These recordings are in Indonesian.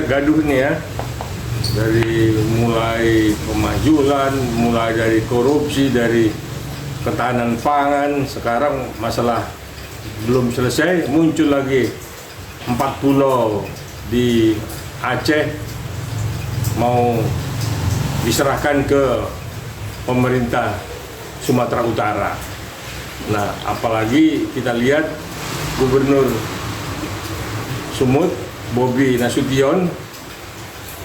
gaduh nih ya. Dari mulai pemajulan, mulai dari korupsi, dari ketahanan pangan, sekarang masalah belum selesai, muncul lagi 4 pulau di Aceh mau diserahkan ke pemerintah Sumatera Utara. Nah, apalagi kita lihat Gubernur Sumut, Bobi Nasution,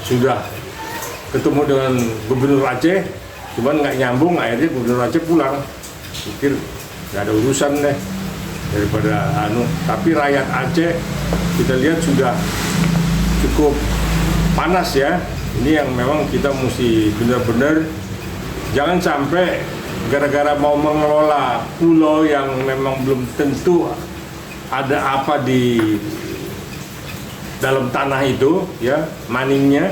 sudah ketemu dengan Gubernur Aceh, cuman nggak nyambung, akhirnya Gubernur Aceh pulang. Pikir nggak ada urusan deh daripada tapi rakyat Aceh kita lihat sudah cukup panas ya. Ini yang memang kita mesti benar-benar jangan sampai gara-gara mau mengelola pulau yang memang belum tentu ada apa di dalam tanah itu ya, maningnya.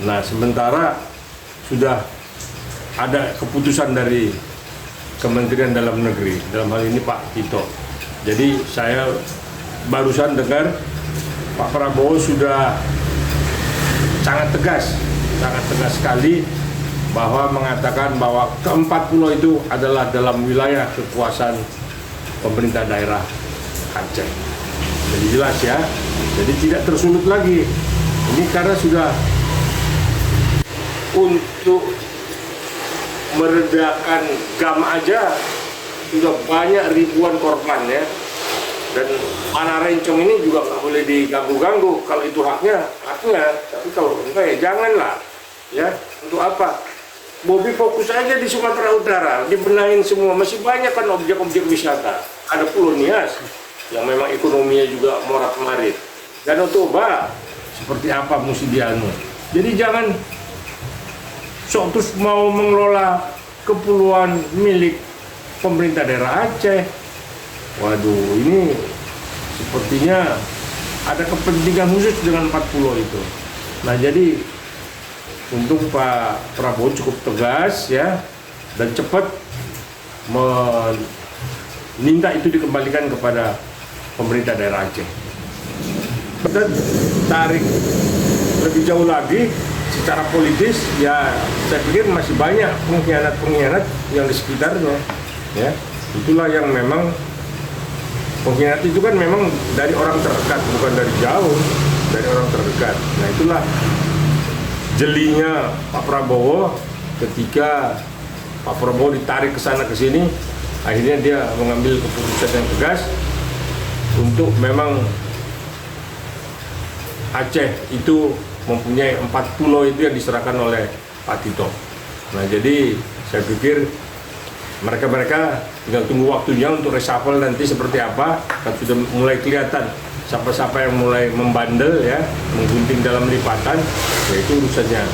Nah, sementara sudah ada keputusan dari Kementerian Dalam Negeri, dalam hal ini Pak Tito. Jadi saya barusan dengar Pak Prabowo sudah sangat tegas sekali bahwa mengatakan bahwa keempat pulau itu adalah dalam wilayah kekuasaan pemerintah daerah Aceh. Jadi jelas ya, jadi tidak tersulut lagi. Ini karena sudah untuk meredakan GAM aja sudah banyak ribuan korban ya. Dan Tanah Rencong ini juga nggak boleh diganggu-ganggu. Kalau itu haknya. Tapi kalau enggak ya janganlah. Ya, untuk apa? Bobi fokus aja di Sumatera Utara, dibenahin semua. Masih banyak kan objek-objek wisata. Ada Pulau Nias yang memang ekonominya juga morat-marit. Danau Toba seperti apa mesti dianu. Jadi jangan sok terus mau mengelola kepulauan milik pemerintah daerah Aceh. Waduh, ini sepertinya ada kepentingan khusus dengan 4 pulau itu. Nah, jadi untuk Pak Prabowo cukup tegas ya dan cepat meminta itu dikembalikan kepada pemerintah daerah Aceh. Kita tarik lebih jauh lagi secara politis ya, saya pikir masih banyak pengkhianat yang di sekitarnya ya. Itulah yang memang pengkhianat itu kan memang dari orang terdekat, bukan dari jauh, dari orang terdekat. Nah, itulah jelinya Pak Prabowo ketika Pak Prabowo ditarik ke sana ke sini, akhirnya dia mengambil keputusan yang tegas untuk memang Aceh itu mempunyai 4 pulau itu yang diserahkan oleh Pak Tito. Nah, jadi saya pikir mereka tinggal tunggu waktunya untuk reshuffle nanti seperti apa. Kan sudah mulai kelihatan siapa-siapa yang mulai membandel ya, menggunting dalam lipatan, yaitu urusannya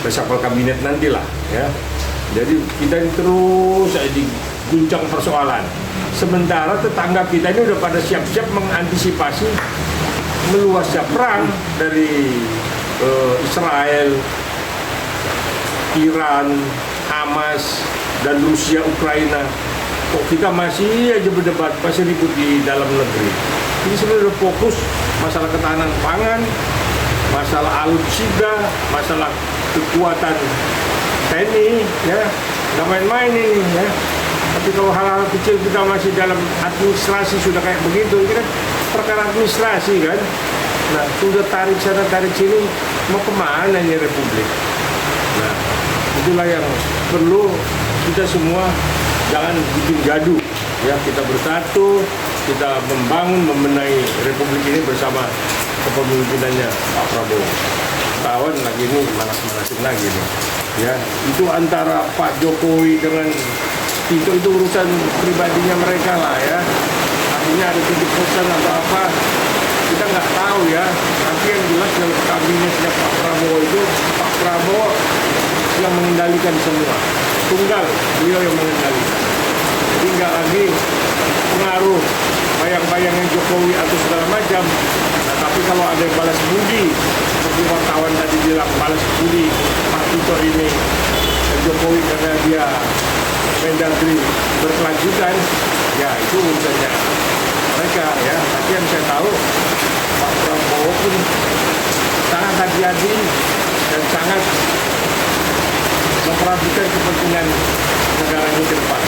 reshuffle kabinet nantilah ya. Jadi kita ini terus diguncang persoalan. Sementara tetangga kita ini udah pada siap-siap mengantisipasi meluasnya perang dari Israel, Iran, Hamas, dan Rusia, Ukraina. Kok kita masih aja berdebat, masih ribut di dalam negeri. Ini sebenarnya udah fokus masalah ketahanan pangan, masalah alutsista, masalah kekuatan TNI, ya, nggak main-main ini, ya. Tapi kalau hal-hal kecil kita masih dalam administrasi sudah kayak begitu, ini kan perkara administrasi kan. Nah, sudah tarik sana tarik sini, mau kemana ini Republik? Nah, itulah yang perlu kita semua jangan bikin gaduh, ya. Kita bersatu, kita membangun, membenahi Republik ini bersama kepemimpinannya Pak Prabowo. Tahun lagi ini manas-manasin lagi nih, ya. Itu antara Pak Jokowi dengan Tito itu urusan pribadinya mereka lah, ya. Artinya ada titik pesan atau apa, kita nggak tahu ya. Tapi yang jelas dalam kabinetnya Pak Prabowo itu, Pak Prabowo yang mengendalikan semua. Tunggal, beliau yang mengendalikan. Jadi nggak lagi pengaruh bayang-bayangnya Jokowi atau segala macam. Nah, tapi kalau ada yang balas budi, seperti wartawan tadi bilang balas budi Pak Tito ini Jokowi karena dia Mendagri berkelanjutan, ya itu urusannya mereka, ya. Tapi yang saya tahu Pak Prabowo Prabowo pun sangat hati-hati dan sangat memperhatikan kepentingan negara ini ke depan.